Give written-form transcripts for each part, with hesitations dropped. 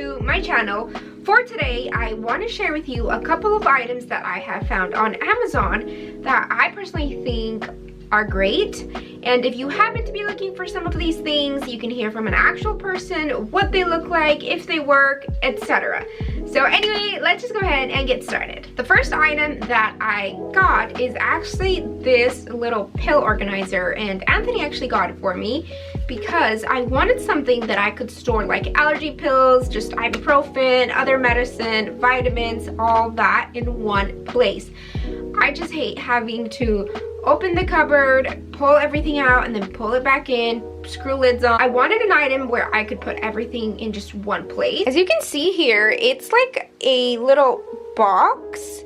to my channel. For today, I want to share with you a couple of items that I have found on Amazon that I personally think are great. And if you happen to be looking for some of these things, you can hear from an actual person what they look like, if they work, etc. So anyway, let's just go ahead and get started. The first item that I got is actually this little pill organizer, and Anthony actually got it for me because I wanted something that I could store like allergy pills, just ibuprofen, other medicine, vitamins, all that in one place. I just hate having to open the cupboard, pull everything out, and then pull it back in, screw lids on. I wanted an item where I could put everything in just one place. As you can see here, it's like a little box.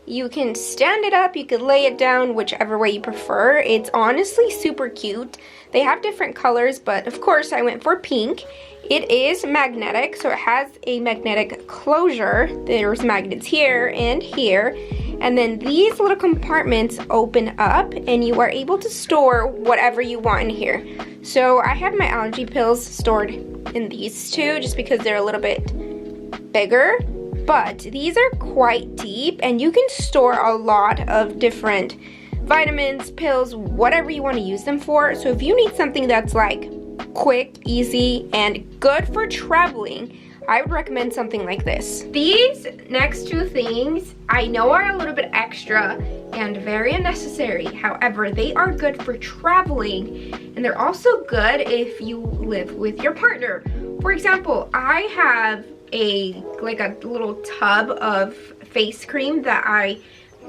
You can stand it up, you could lay it down, whichever way you prefer. It's honestly super cute. They have different colors, but of course I went for pink. It is magnetic, so it has a magnetic closure. There's magnets here and here. And then these little compartments open up and you are able to store whatever you want in here. So I have my allergy pills stored in these two just because they're a little bit bigger. But these are quite deep and you can store a lot of different vitamins, pills, whatever you want to use them for. So if you need something that's like quick, easy, and good for traveling, I would recommend something like this. These next two things I know are a little bit extra and very unnecessary. However, they are good for traveling, and they're also good if you live with your partner. For example, I have a little tub of face cream that I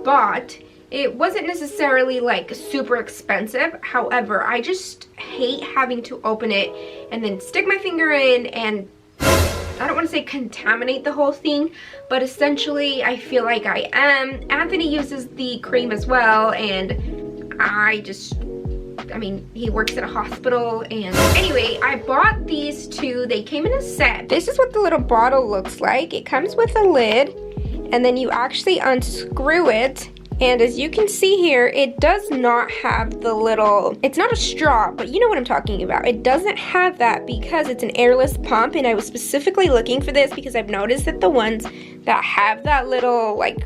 bought. It wasn't necessarily like super expensive. However, I just hate having to open it and then stick my finger in and I don't want to say contaminate the whole thing, but essentially I feel like I am. Anthony uses the cream as well, and he works at a hospital. And anyway, I bought these two. They came in a set. This is what the little bottle looks like. It comes with a lid, and then you actually unscrew it. And as you can see here, it does not have the little, it's not a straw, but you know what I'm talking about. It doesn't have that because it's an airless pump, and I was specifically looking for this because I've noticed that the ones that have that little like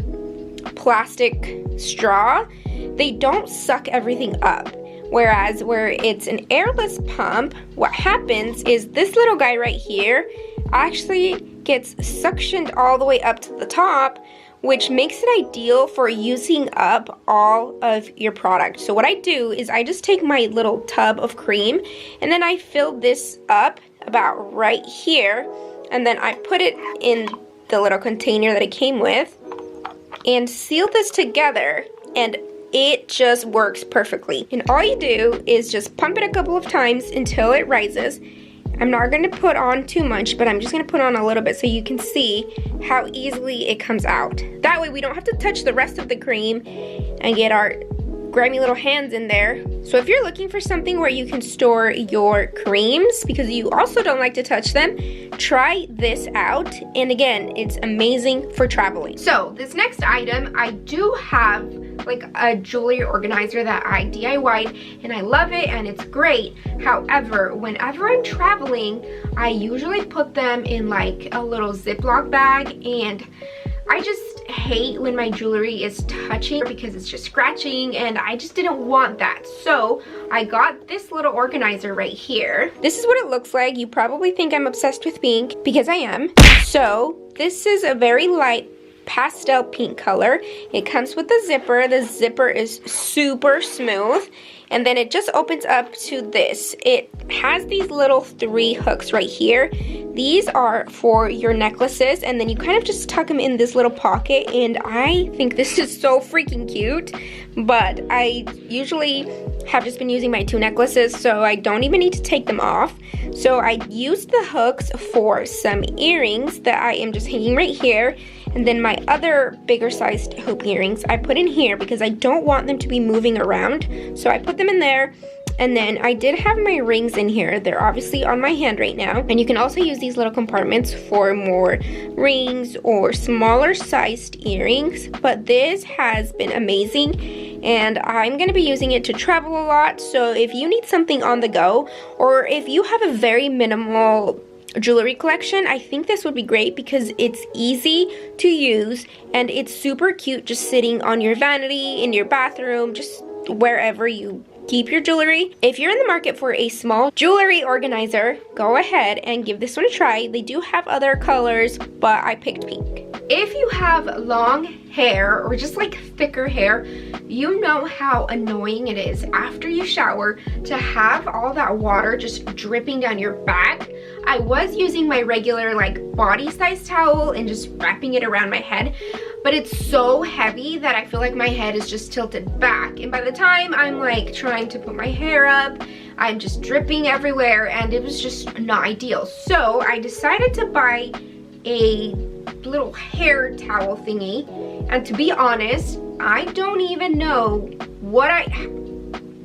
plastic straw, they don't suck everything up. Whereas where it's an airless pump, what happens is this little guy right here actually gets suctioned all the way up to the top, which makes it ideal for using up all of your product. So what I do is I just take my little tub of cream and then I fill this up about right here, and then I put it in the little container that it came with and seal this together, and it just works perfectly. And all you do is just pump it a couple of times until it rises. I'm not going to put on too much, but I'm just going to put on a little bit so you can see how easily it comes out. That way we don't have to touch the rest of the cream and get our grimy little hands in there. So if you're looking for something where you can store your creams because you also don't like to touch them, try this out. And again, it's amazing for traveling. So this next item, I do have like a jewelry organizer that I DIY'd, and I love it and it's great. However, whenever I'm traveling, I usually put them in like a little Ziploc bag, and I just hate when my jewelry is touching because it's just scratching, and I just didn't want that. So I got this little organizer right here. This is what it looks like. You probably think I'm obsessed with pink because I am. So this is a very light pastel pink color. It comes with a zipper. The zipper is super smooth, and then it just opens up to this. It has these little 3 hooks right here. These are for your necklaces, and then you kind of just tuck them in this little pocket, and I think this is so freaking cute. But I usually have just been using my 2 necklaces, so I don't even need to take them off. So I used the hooks for some earrings that I am just hanging right here. And then my other bigger sized hoop earrings I put in here because I don't want them to be moving around. So I put them in there. And then I did have my rings in here. They're obviously on my hand right now. And you can also use these little compartments for more rings or smaller sized earrings. But this has been amazing, and I'm going to be using it to travel a lot. So if you need something on the go, or if you have a very minimal jewelry collection, I think this would be great because it's easy to use and it's super cute just sitting on your vanity, in your bathroom, just wherever you keep your jewelry. If you're in the market for a small jewelry organizer, go ahead and give this one a try. They do have other colors, but I picked pink. If you have long hair or just like thicker hair, you know how annoying it is after you shower to have all that water just dripping down your back. I was using my regular like body size towel and just wrapping it around my head, but it's so heavy that I feel like my head is just tilted back, and by the time I'm like trying to put my hair up, I'm just dripping everywhere, and it was just not ideal. So I decided to buy a little hair towel thingy, and to be honest, I don't even know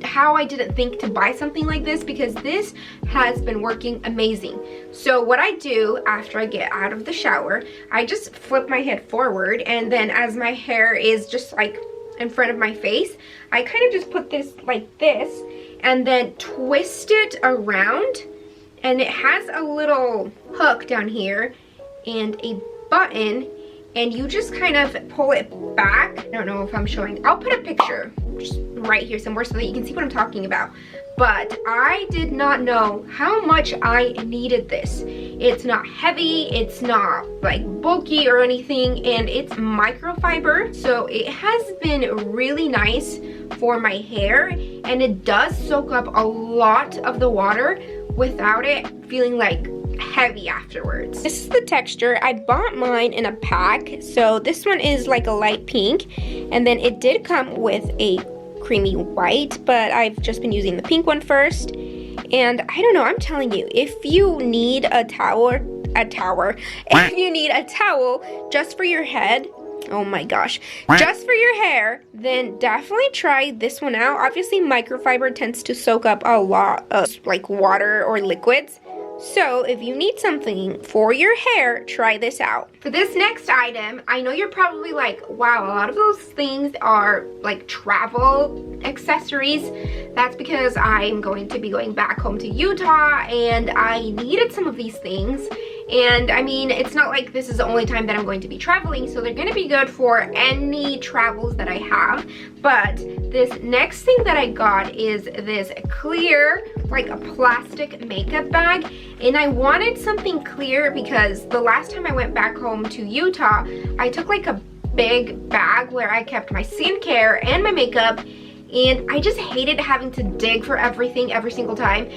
how I didn't think to buy something like this, because this has been working amazing. So what I do after I get out of the shower, I just flip my head forward, and then as my hair is just like in front of my face, I kind of just put this like this and then twist it around, and it has a little hook down here and a button, and you just kind of pull it back. I don't know if I'm showing, I'll put a picture just right here somewhere so that you can see what I'm talking about. But I did not know how much I needed this. It's not heavy, it's not like bulky or anything, and it's microfiber, so it has been really nice for my hair, and it does soak up a lot of the water without it feeling like heavy afterwards. This is the texture. I bought mine in a pack, so this one is like a light pink, and then it did come with a creamy white, but I've just been using the pink one first. And I don't know, I'm telling you, if you need a towel if you need a towel just for your head, oh my gosh, just for your hair, then definitely try this one out. Obviously microfiber tends to soak up a lot of like water or liquids, so if you need something for your hair, try this out. For this next item, I know you're probably like, wow, a lot of those things are like travel accessories. That's because I'm going to be going back home to Utah, and I needed some of these things. And I mean, it's not like this is the only time that I'm going to be traveling, so they're going to be good for any travels that I have. But this next thing that I got is this clear, like a plastic makeup bag. And I wanted something clear because the last time I went back home to Utah, I took like a big bag where I kept my skincare and my makeup, and I just hated having to dig for everything every single time.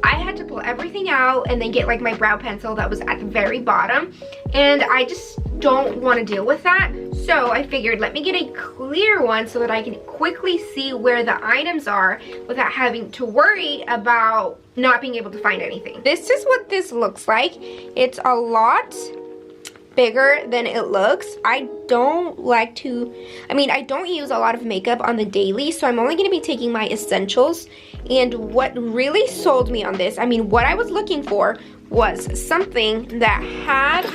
I had to pull everything out and then get like my brow pencil that was at the very bottom, and I just don't want to deal with that. So I figured, let me get a clear one so that I can quickly see where the items are without having to worry about not being able to find anything. This is what this looks like. It's a lot bigger than it looks. I don't use a lot of makeup on the daily, so I'm only going to be taking my essentials. And what really sold me on this, what I was looking for was something that had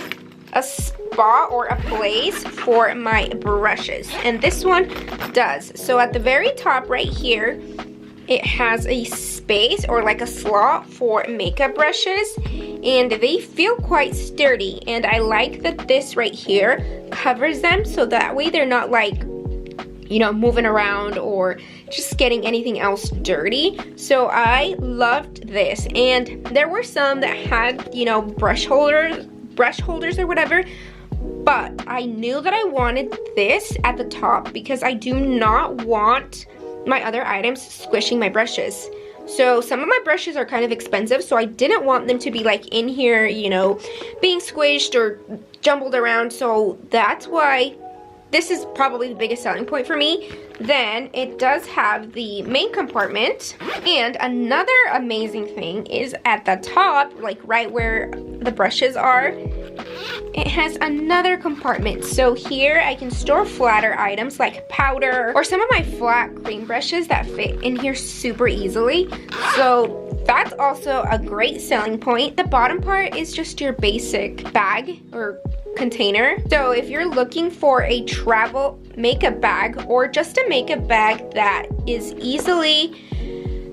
a spot or a place for my brushes, and this one does. So at the very top right here, it has a space or like a slot for makeup brushes, and they feel quite sturdy, and I like that this right here covers them, so that way they're not like, moving around or just getting anything else dirty. So I loved this, and there were some that had, brush holders or whatever, but I knew that I wanted this at the top because I do not want my other items squishing my brushes. So some of my brushes are kind of expensive, so I didn't want them to be like in here, being squished or jumbled around. So that's why this is probably the biggest selling point for me. Then it does have the main compartment, and another amazing thing is at the top, like right where the brushes are, it has another compartment. So here I can store flatter items like powder or some of my flat cream brushes that fit in here super easily. So that's also a great selling point. The bottom part is just your basic bag or container. So if you're looking for a travel makeup bag or just a makeup bag that is easily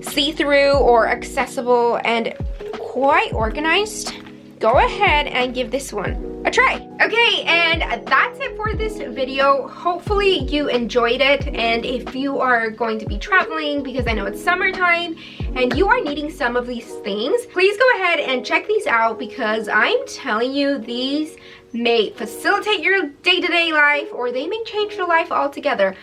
see-through or accessible and quite organized, go ahead and give this one a try. Okay, and that's it for this video. Hopefully you enjoyed it, and if you are going to be traveling, because I know it's summertime and you are needing some of these things, please go ahead and check these out, because I'm telling you, these may facilitate your day-to-day life, or they may change your life altogether.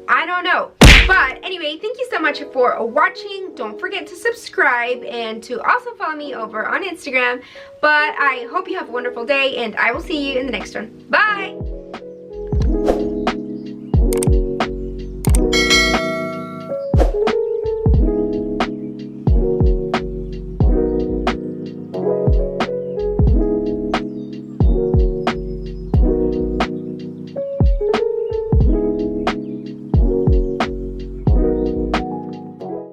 I don't know. But anyway, thank you so much for watching. Don't forget to subscribe and to also follow me over on Instagram. But I hope you have a wonderful day, and I will see you in the next one. Bye!